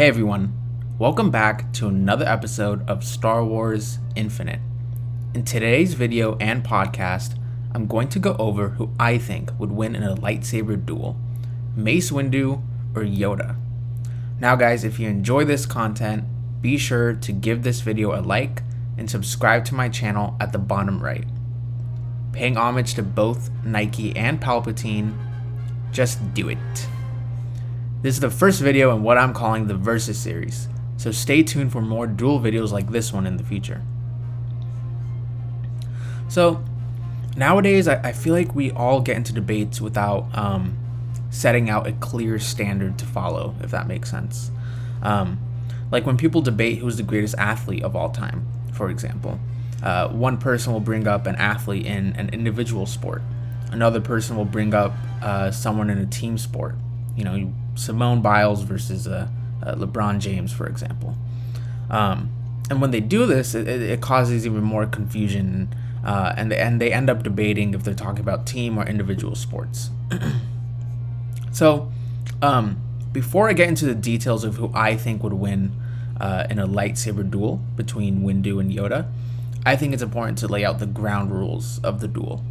Hey everyone, welcome back to another episode of Star Wars Infinite. In today's video and podcast, I'm going to go over who I think would win in a lightsaber duel, Mace Windu or Yoda. Now guys, if you enjoy this content, be sure to give this video a like and subscribe to my channel at the bottom right. Paying homage to both Nike and Palpatine, just do it. This is the first video in what I'm calling the Versus series, so stay tuned for more duel videos like this one in the future. So, nowadays I feel like we all get into debates without setting out a clear standard to follow, if that makes sense. Like when people debate who's the greatest athlete of all time, for example. One person will bring up an athlete in an individual sport. Another person will bring up someone in a team sport. You know, Simone Biles versus LeBron James, for example. And when they do this, it causes even more confusion, and they end up debating if they're talking about team or individual sports. So, before I get into the details of who I think would win in a lightsaber duel between Windu and Yoda, I think it's important to lay out the ground rules of the duel.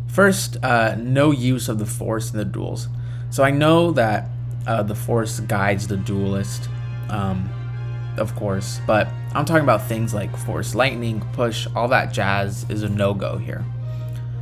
First, no use of the Force in the duels. So I know that the Force guides the duelist, of course, but I'm talking about things like Force lightning, push, all that jazz is a no-go here.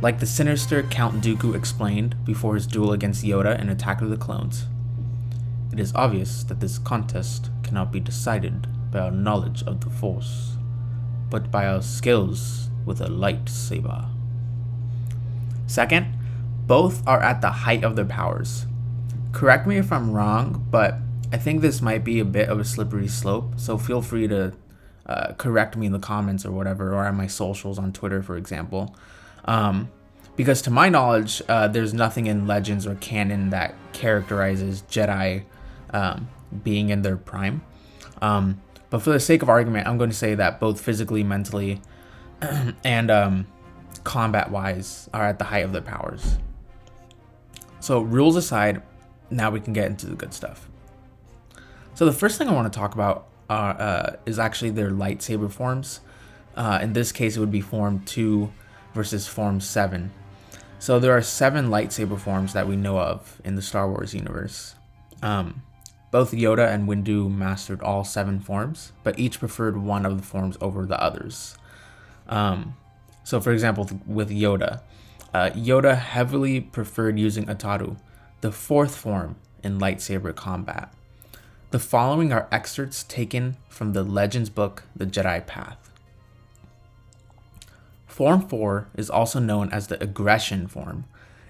Like the sinister Count Dooku explained before his duel against Yoda in Attack of the Clones. It is obvious that this contest cannot be decided by our knowledge of the Force, but by our skills with a lightsaber. Second, both are at the height of their powers. Correct me if I'm wrong, but I think this might be a bit of a slippery slope, so feel free to correct me in the comments or whatever, or on my socials on Twitter, for example. Because to my knowledge, there's nothing in Legends or canon that characterizes Jedi being in their prime. But for the sake of argument, I'm going to say that both physically, mentally, and combat-wise are at the height of their powers. So rules aside, now we can get into the good stuff. So the first thing I want to talk about is actually their lightsaber forms. In this case, it would be Form 2 versus Form 7. So there are 7 lightsaber forms that we know of in the Star Wars universe. Both Yoda and Windu mastered all 7 forms, but each preferred one of the forms over the others. So for example, with Yoda, Yoda heavily preferred using Ataru, the 4th form in lightsaber combat. The following are excerpts taken from the Legends book, The Jedi Path. Form 4 is also known as the aggression form.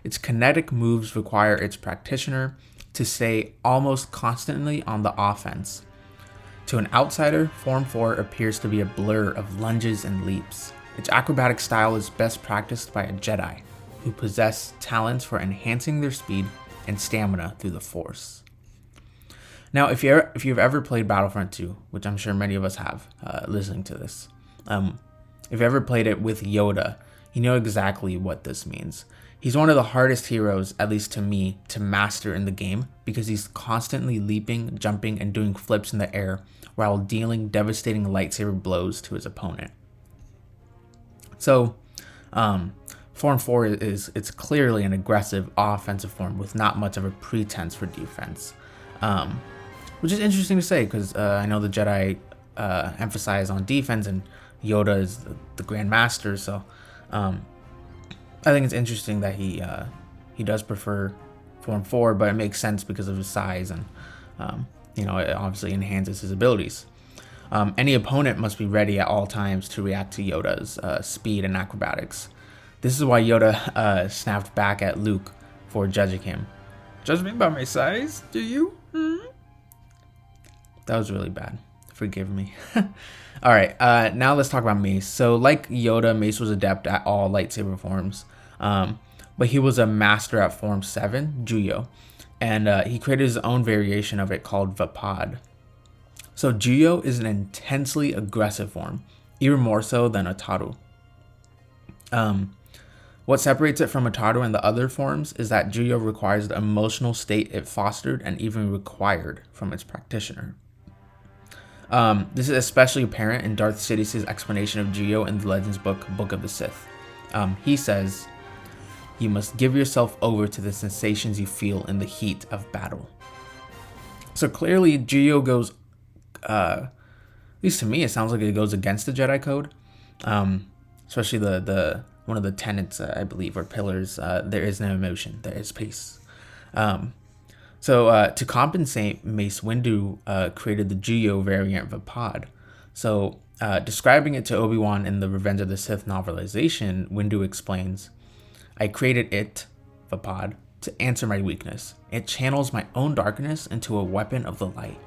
Its kinetic moves require its practitioner to stay almost constantly on the offense. To an outsider, Form 4 appears to be a blur of lunges and leaps. Its acrobatic style is best practiced by a Jedi, who possess talents for enhancing their speed and stamina through the Force. Now, if you've ever played Battlefront 2, which I'm sure many of us have, listening to this, if you ever played it with Yoda, you know exactly what this means. He's one of the hardest heroes, at least to me, to master in the game because he's constantly leaping, jumping, and doing flips in the air while dealing devastating lightsaber blows to his opponent. So, Form 4 it's clearly an aggressive offensive form with not much of a pretense for defense, which is interesting to say because I know the Jedi emphasize on defense and Yoda is the Grand Master, so I think it's interesting that he does prefer Form 4, but it makes sense because of his size and it obviously enhances his abilities. Any opponent must be ready at all times to react to Yoda's speed and acrobatics. This is why Yoda snapped back at Luke for judging him. Judge me by my size, do you? That was really bad. Forgive me. Alright, now let's talk about Mace. So like Yoda, Mace was adept at all lightsaber forms, but he was a master at Form 7, Jiro, and he created his own variation of it called Vapad. So Jiro is an intensely aggressive form, even more so than Ataru. What separates it from Otaru and the other forms is that Jiro requires the emotional state it fostered and even required from its practitioner. This is especially apparent in Darth Sidious's explanation of Jiro in the Legends book, Book of the Sith. He says, "You must give yourself over to the sensations you feel in the heat of battle." So clearly, Jiro goes, at least to me, it sounds like it goes against the Jedi Code, especially the one of the tenets, I believe, or pillars. There is no emotion, there is peace. So to compensate, Mace Windu created the Jiro variant Vapad. So describing it to Obi-Wan in the Revenge of the Sith novelization, Windu explains, "I created it, Vapad, to answer my weakness. It channels my own darkness into a weapon of the light."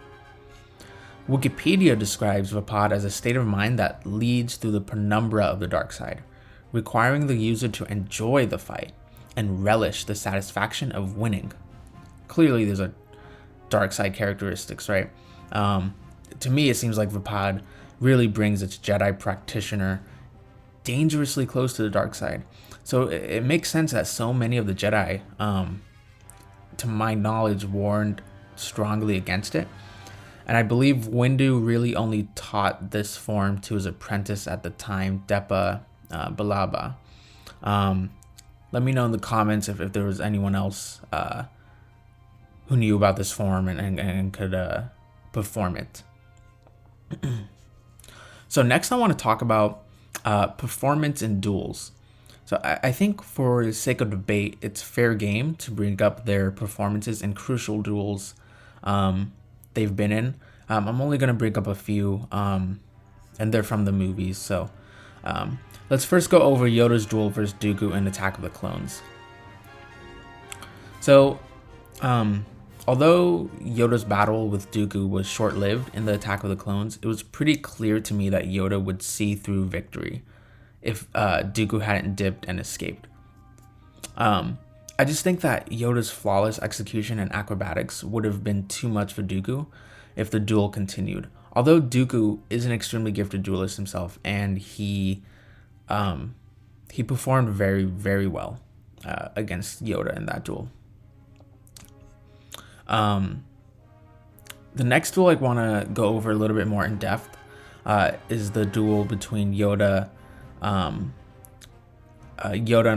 Wikipedia describes Vapad as a state of mind that leads through the penumbra of the dark side, requiring the user to enjoy the fight and relish the satisfaction of winning. Clearly, there's a dark side characteristics, right? To me, it seems like Vapad really brings its Jedi practitioner dangerously close to the dark side. So it makes sense that so many of the Jedi, to my knowledge, warned strongly against it. And I believe Windu really only taught this form to his apprentice at the time, Depa Balaba. Let me know in the comments if there was anyone else who knew about this form and could perform it. So next I want to talk about performance in duels. So I think for the sake of debate, it's fair game to bring up their performances in crucial duels they've been in. I'm only going to bring up a few, and they're from the movies. So let's first go over Yoda's duel versus Dooku in Attack of the Clones. So although Yoda's battle with Dooku was short-lived in the Attack of the Clones, it was pretty clear to me that Yoda would see through victory if Dooku hadn't dipped and escaped. I just think that Yoda's flawless execution and acrobatics would have been too much for Dooku if the duel continued. Although Dooku is an extremely gifted duelist himself, and he performed very, very well against Yoda in that duel. The next duel I want to go over a little bit more in depth is the duel between Yoda and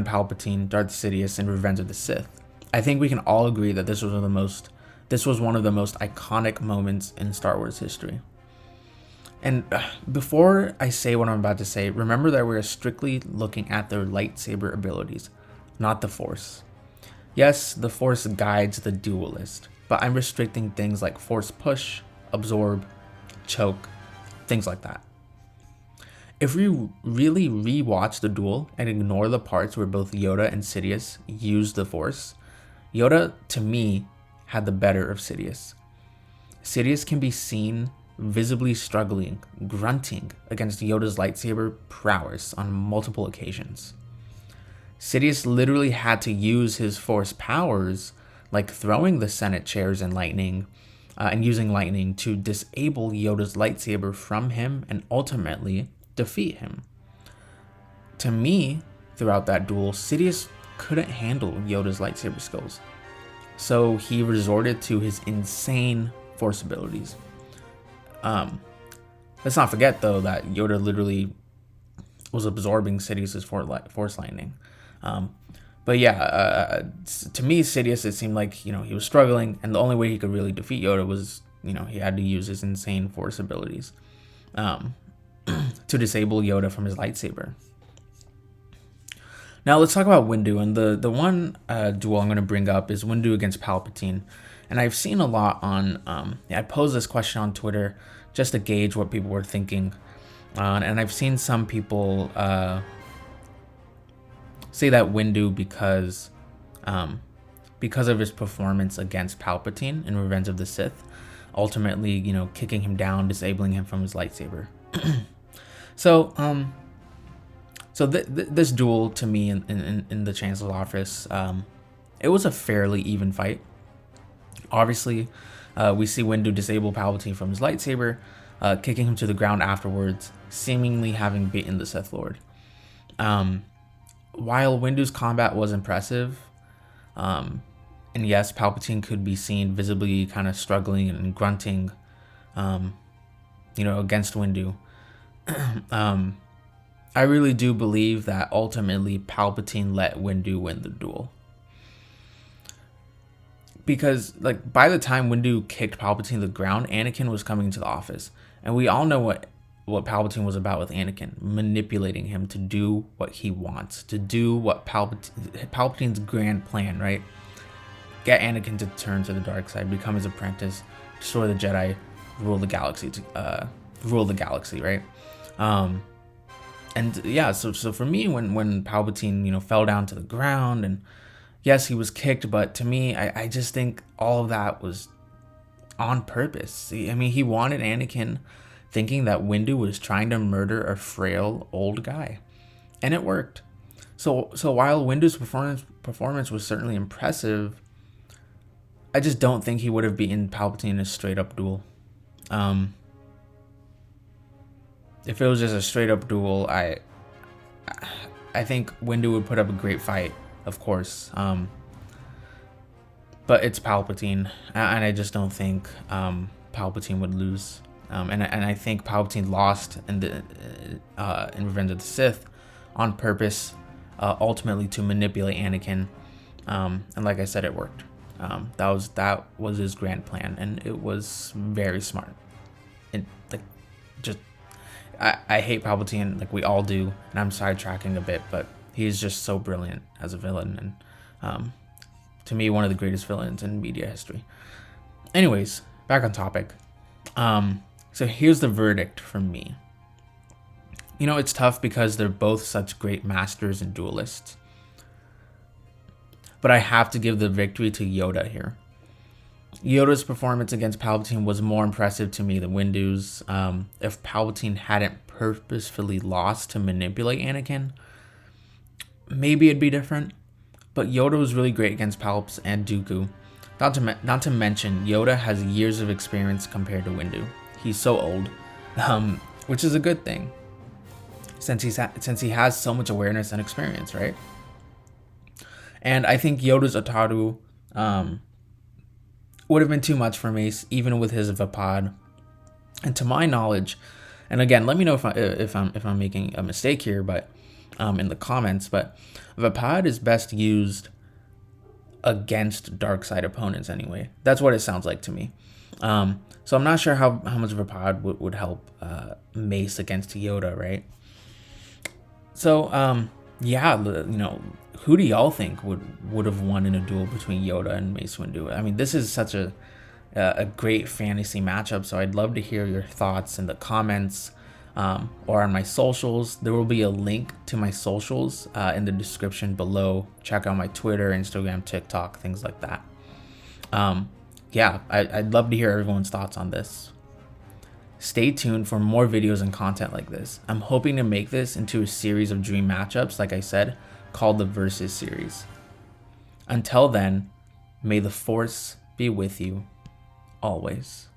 Palpatine, Darth Sidious, in Revenge of the Sith. I think we can all agree that this was one of the most iconic moments in Star Wars history. And before I say what I'm about to say, remember that we're strictly looking at their lightsaber abilities, not the Force. Yes, the Force guides the duelist, but I'm restricting things like Force push, absorb, choke, things like that. If we really re-watch the duel and ignore the parts where both Yoda and Sidious used the Force, Yoda, to me, had the better of Sidious. Sidious can be seen visibly struggling, grunting against Yoda's lightsaber prowess on multiple occasions. Sidious literally had to use his Force powers, like throwing the Senate chairs and using lightning to disable Yoda's lightsaber from him and ultimately defeat him. To me, throughout that duel, Sidious couldn't handle Yoda's lightsaber skills, so he resorted to his insane Force abilities. Let's not forget though that Yoda literally was absorbing Sidious's Force lightning. But yeah, to me, Sidious, it seemed like, he was struggling, and the only way he could really defeat Yoda was, he had to use his insane Force abilities to disable Yoda from his lightsaber. Now let's talk about Windu, and the one duel I'm going to bring up is Windu against Palpatine. And I've seen a lot on, I posed this question on Twitter just to gauge what people were thinking. And I've seen some people say that Windu, because of his performance against Palpatine in Revenge of the Sith, ultimately, kicking him down, disabling him from his lightsaber. So this duel, to me, in the Chancellor's office, it was a fairly even fight. Obviously, we see Windu disable Palpatine from his lightsaber, kicking him to the ground afterwards, seemingly having beaten the Sith Lord. while Windu's combat was impressive, and yes, Palpatine could be seen visibly kind of struggling and grunting, against Windu. I really do believe that ultimately Palpatine let Windu win the duel. Because, like, by the time Windu kicked Palpatine to the ground, Anakin was coming to the office. And we all know what Palpatine was about with Anakin. Manipulating him to do what he wants. To do what Palpatine's grand plan, right? Get Anakin to turn to the dark side, become his apprentice, destroy the Jedi, rule the galaxy, right? And yeah, so for me, when Palpatine, fell down to the ground, and yes, he was kicked, but to me, I just think all of that was on purpose. He wanted Anakin thinking that Windu was trying to murder a frail old guy, and it worked. So while Windu's performance was certainly impressive, I just don't think he would have beaten Palpatine in a straight up duel. If it was just a straight up duel, I think Windu would put up a great fight, of course. But it's Palpatine, and I just don't think Palpatine would lose. And I think Palpatine lost in Revenge of the Sith on purpose, ultimately to manipulate Anakin. And like I said, it worked. That was his grand plan, and it was very smart. And I hate Palpatine, like we all do, and I'm sidetracking a bit, but he's just so brilliant as a villain, and to me, one of the greatest villains in media history. Anyways, back on topic. So here's the verdict from me. It's tough because they're both such great masters and duelists, but I have to give the victory to Yoda here. Yoda's performance against Palpatine was more impressive to me than Windu's. If Palpatine hadn't purposefully lost to manipulate Anakin, maybe it'd be different. But Yoda was really great against Palps and Dooku. Not to mention, Yoda has years of experience compared to Windu. He's so old, which is a good thing, since he has so much awareness and experience, right? And I think Yoda's Ataru would have been too much for Mace, even with his Vapad. And to my knowledge, and again, let me know if I'm making a mistake here, but in the comments. But Vapad is best used against dark side opponents anyway. That's what it sounds like to me. So I'm not sure how much Vapad would help Mace against Yoda, right? So yeah, who do y'all think would have won in a duel between Yoda and Mace Windu? This is such a great fantasy matchup, so I'd love to hear your thoughts in the comments or on my socials. There will be a link to my socials in the description below. Check out my Twitter, Instagram, TikTok, things like that. Yeah, I'd love to hear everyone's thoughts on this. Stay tuned for more videos and content like this. I'm hoping to make this into a series of dream matchups, like I said, called the Versus series. Until then, may the Force be with you always.